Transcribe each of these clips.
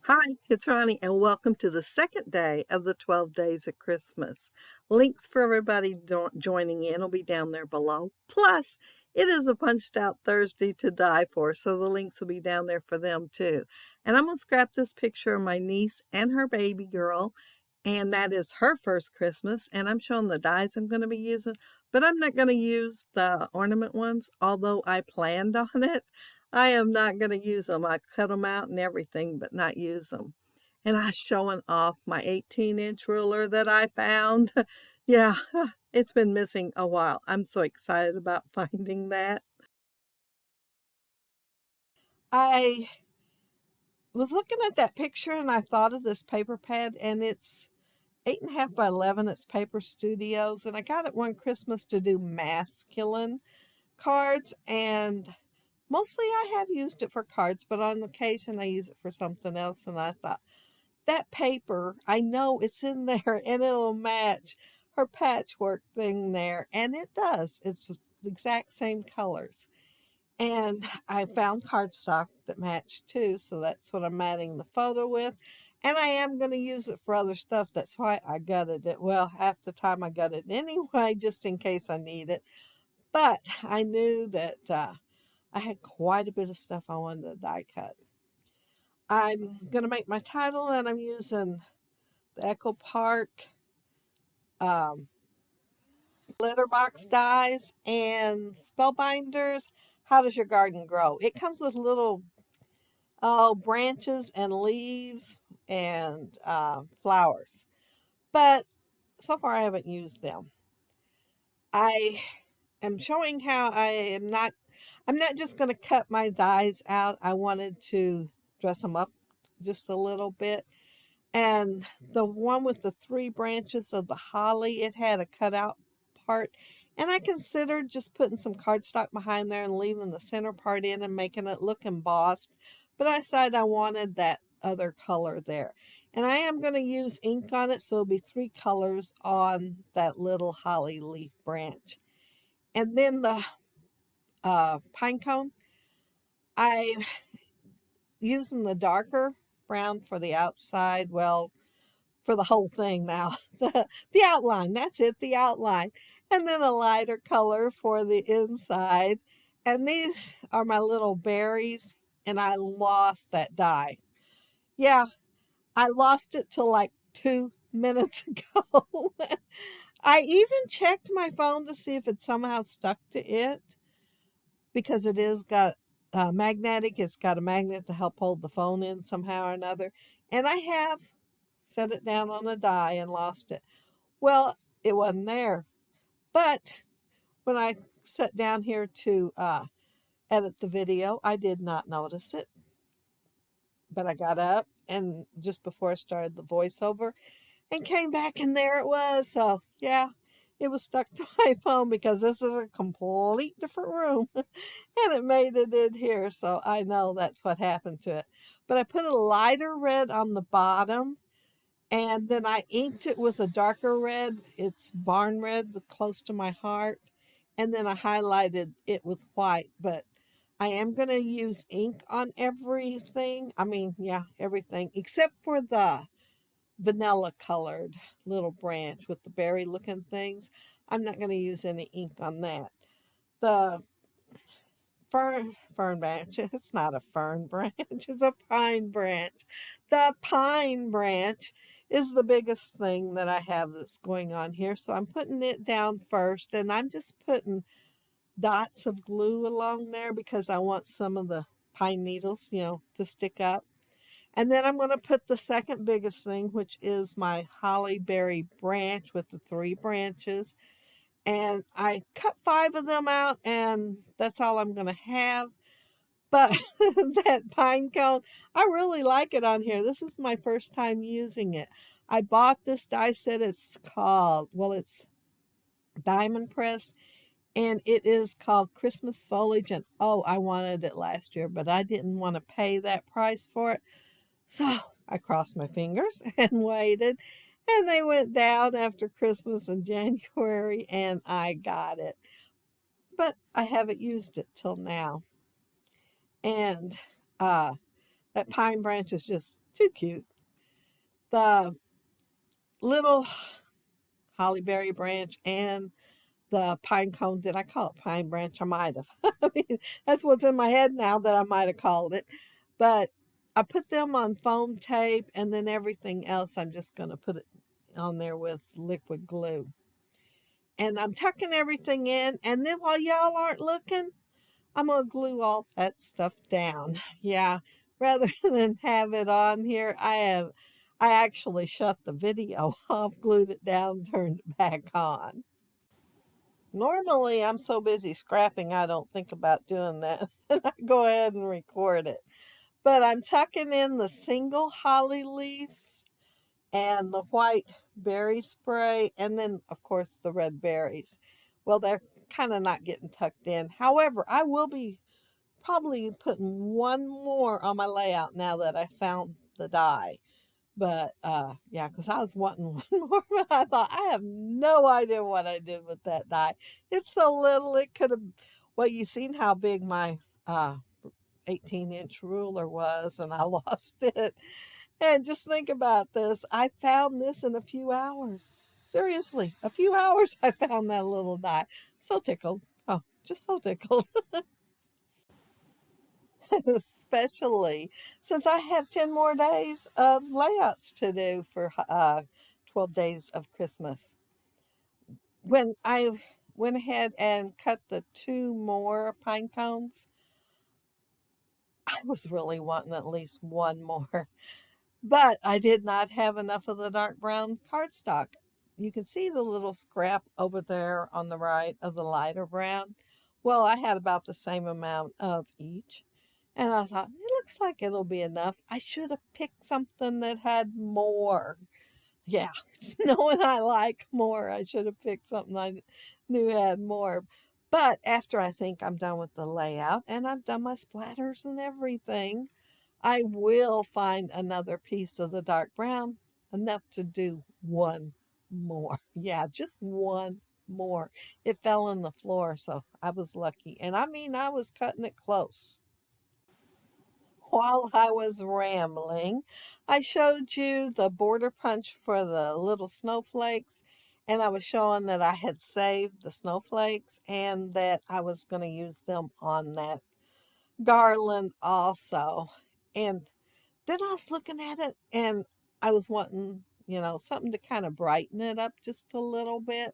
Hi, it's Ronnie, and welcome to the second day of the 12 Days of Christmas. Links for everybody joining in will be down there below. Plus, it is a punched out Thursday to die for, so the links will be down there for them too. And I'm going to scrap this picture of my niece and her baby girl, and that is her first Christmas. And I'm showing the dies I'm going to be using, but I'm not going to use the ornament ones, although I planned on it. I am not going to use them. I cut them out and everything, but not use them. And I'm showing off my 18-inch ruler that I found. Yeah, it's been missing a while. I'm so excited about finding that. I was looking at that picture and I thought of this paper pad, and it's 8.5 by 11. It's Paper Studios, and I got it one Christmas to do masculine cards, and mostly I have used it for cards, but on occasion I use it for something else. And I thought, that paper, I know it's in there and it'll match her patchwork thing there. And it does. It's the exact same colors. And I found cardstock that matched too, so that's what I'm matting the photo with. And I am going to use it for other stuff. That's why I gutted it. Well, half the time I gut it anyway, just in case I need it. But I knew that I had quite a bit of stuff I wanted to die cut. I'm going to make my title, and I'm using the Echo Park um, letterbox dies and spellbinders. How does your garden grow? It comes with little branches and leaves and flowers, but so far I haven't used them. I am showing how I'm not just going to cut my dies out. I wanted to dress them up just a little bit. And the one with the 3 branches of the holly, it had a cutout part. And I considered just putting some cardstock behind there and leaving the center part in and making it look embossed. But I decided I wanted that other color there. And I am going to use ink on it, so it'll be 3 colors on that little holly leaf branch. And then the pine cone, I'm using the darker brown for the outside. Well, for the whole thing now. The outline, that's it, the outline. And then a lighter color for the inside. And these are my little berries, and I lost that die. Yeah, I lost it till like 2 minutes ago. I even checked my phone to see if it somehow stuck to it, because it is got magnetic. It's got a magnet to help hold the phone in somehow or another. And I have set it down on a die and lost it. Well, it wasn't there. But when I sat down here to edit the video, I did not notice it. But I got up, and just before I started the voiceover, and came back, and there it was. So yeah, it was stuck to my phone because this is a complete different room. And it made it in here, so I know that's what happened to it. But I put a lighter red on the bottom, and then I inked it with a darker red. It's barn red, close to my heart. And then I highlighted it with white. But I am going to use ink on everything. I mean, yeah, everything except for the vanilla colored little branch with the berry looking things. I'm not going to use any ink on that. The fern branch, it's not a fern branch, it's a pine branch. The pine branch is the biggest thing that I have that's going on here. So I'm putting it down first, and I'm just putting dots of glue along there because I want some of the pine needles, to stick up. And then I'm going to put the second biggest thing, which is my holly berry branch with the 3 branches. And I cut 5 of them out, and that's all I'm going to have. But that pine cone, I really like it on here. This is my first time using it. I bought this die set. It's called, well, it's Diamond Press, and it is called Christmas Foliage. And oh, I wanted it last year, but I didn't want to pay that price for it. So I crossed my fingers and waited, and they went down after Christmas in January, and I got it. But I haven't used it till now. And that pine branch is just too cute. The little hollyberry branch and the pine cone. Did I call it pine branch? I might have. I mean, that's what's in my head now that I might have called it. But I put them on foam tape, and then everything else I'm just going to put it on there with liquid glue. And I'm tucking everything in, and then while y'all aren't looking, I'm going to glue all that stuff down. Yeah, rather than have it on here, I actually shut the video off, glued it down, turned it back on. Normally, I'm so busy scrapping, I don't think about doing that. And I go ahead and record it. But I'm tucking in the single holly leaves and the white berry spray, and then, of course, the red berries. Well, they're kind of not getting tucked in. However, I will be probably putting one more on my layout now that I found the dye. But yeah, because I was wanting one more, but I thought I have no idea what I did with that dye. It's so little, it could have. Well, you seen how big my 18-inch ruler was, and I lost it. And just think about this. I found this in a few hours. Seriously, a few hours I found that little dye. So tickled. Oh, just so tickled. Especially since I have 10 more days of layouts to do for 12 days of Christmas. When I went ahead and cut the 2 more pine cones, I was really wanting at least one more, but I did not have enough of the dark brown cardstock. You can see the little scrap over there on the right of the lighter brown. Well, I had about the same amount of each. And I thought, it looks like it'll be enough. I should have picked something that had more. Yeah, knowing I like more, I should have picked something I knew had more. But after I think I'm done with the layout and I've done my splatters and everything, I will find another piece of the dark brown, enough to do one more. Yeah, just one more. It fell on the floor, so I was lucky. And I mean, I was cutting it close. While I was rambling, I showed you the border punch for the little snowflakes, and I was showing that I had saved the snowflakes and that I was going to use them on that garland also. And then I was looking at it and I was wanting, something to kind of brighten it up just a little bit.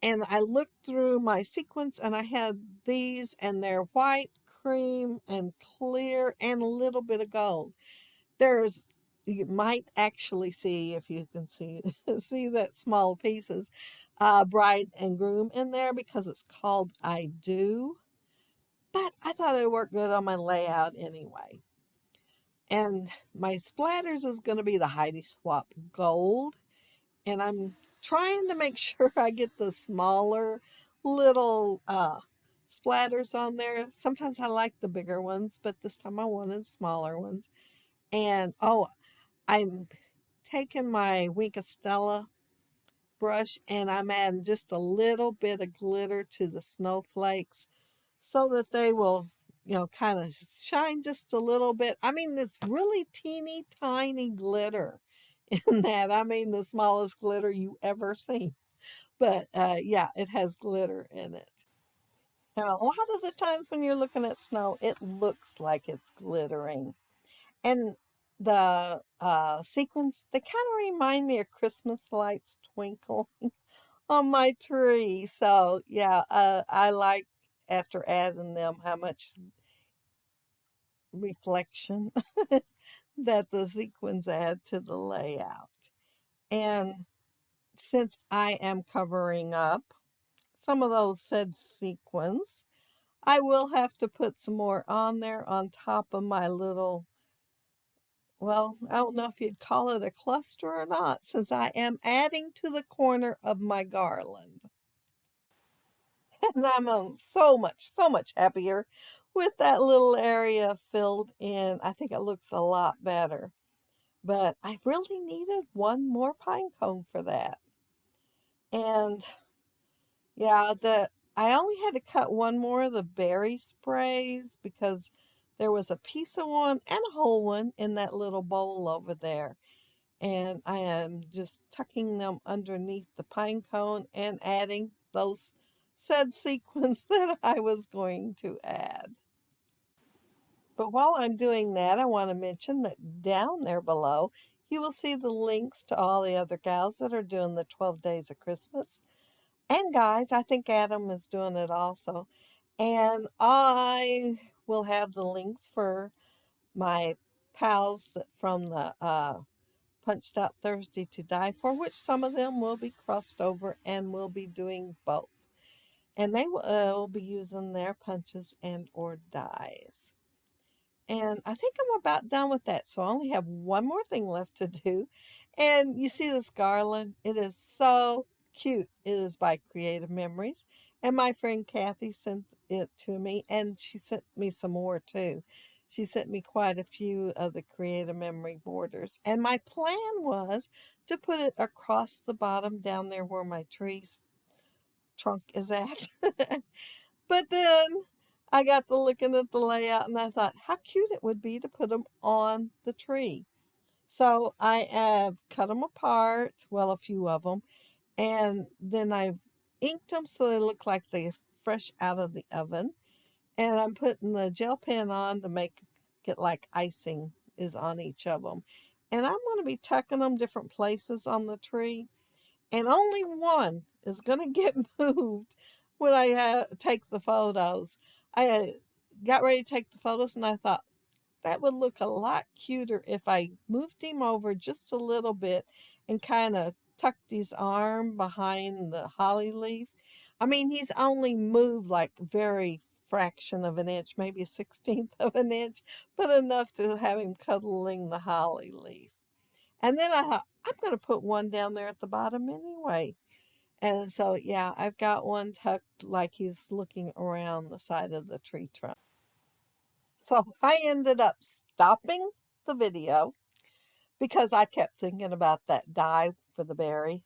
And I looked through my sequins and I had these, and they're white, cream, and clear, and a little bit of gold. There's, you might actually see, if you can see, see that small pieces, bright and groom in there because it's called I Do. But I thought it would work good on my layout anyway. And my splatters is going to be the Heidi Swap Gold. And I'm trying to make sure I get the smaller little splatters on there. Sometimes I like the bigger ones, but this time I wanted smaller ones. And oh, I'm taking my Wink of Stella brush and I'm adding just a little bit of glitter to the snowflakes so that they will, kind of shine just a little bit. I mean, it's really teeny tiny glitter in that. I mean, the smallest glitter you ever seen. But yeah, it has glitter in it. And a lot of the times when you're looking at snow, it looks like it's glittering. And the sequins, they kind of remind me of Christmas lights twinkling on my tree. So yeah, I like after adding them how much reflection that the sequins add to the layout. And since I am covering up some of those said sequins, I will have to put some more on there on top of my little, well, I don't know if you'd call it a cluster or not, since I am adding to the corner of my garland. And I'm so much happier with that little area filled in. I think it looks a lot better. But I really needed one more pine cone for that. And yeah, I only had to cut one more of the berry sprays because There was a piece of one and a whole one in that little bowl over there. And I am just tucking them underneath the pine cone and adding those said sequins that I was going to add. But while I'm doing that, I want to mention that down there below, you will see the links to all the other gals that are doing the 12 days of Christmas. And guys, I think Adam is doing it also. And I will have the links for my pals from the Punched Out Thursday to Die For, which some of them will be crossed over and will be doing both. And they will be using their punches and or dies. And I think I'm about done with that. So I only have one more thing left to do. And you see this garland? It is so cute. It is by Creative Memories. And my friend Kathy sent it to me. And she sent me some more too. She sent me quite a few of the Creative Memory borders. And my plan was to put it across the bottom down there where my tree's trunk is at. But then I got to looking at the layout and I thought how cute it would be to put them on the tree. So I have cut them apart, well, a few of them, and then I've inked them so they look like they're fresh out of the oven. And I'm putting the gel pen on to make it like icing is on each of them. And I'm going to be tucking them different places on the tree. And only one is going to get moved when I take the photos. I got ready to take the photos and I thought that would look a lot cuter if I moved him over just a little bit and kind of tucked his arm behind the holly leaf. I mean, he's only moved like very fraction of an inch, maybe a 16th of an inch, but enough to have him cuddling the holly leaf. And then I thought, I'm going to put one down there at the bottom anyway. And so, yeah, I've got one tucked like he's looking around the side of the tree trunk. So I ended up stopping the video because I kept thinking about that dye for the berries.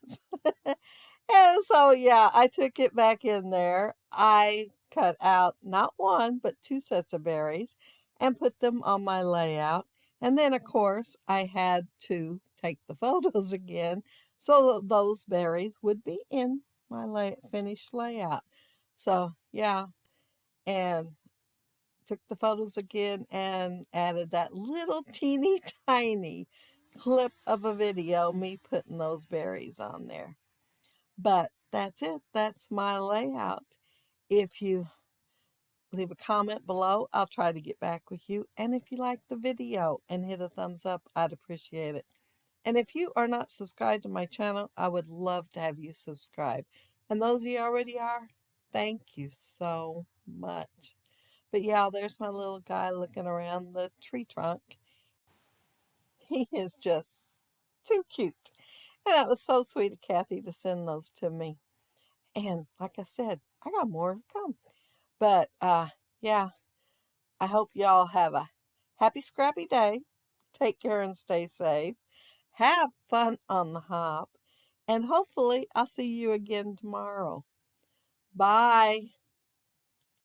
And so, yeah, I took it back in there. I cut out not one, but two sets of berries and put them on my layout. And then, of course, I had to take the photos again so that those berries would be in my finished layout. So, yeah, and took the photos again and added that little teeny tiny clip of a video, me putting those berries on there. But that's it. That's my layout. If you leave a comment below, I'll try to get back with you. And if you like the video and hit a thumbs up, I'd appreciate it. And if you are not subscribed to my channel, I would love to have you subscribe. And those of you already are, thank you so much. But yeah, there's my little guy looking around the tree trunk. He is just too cute. And that was so sweet of Kathy to send those to me. And like I said, I got more to come. But yeah, I hope y'all have a happy scrappy day. Take care and stay safe. Have fun on the hop. And hopefully I'll see you again tomorrow. Bye.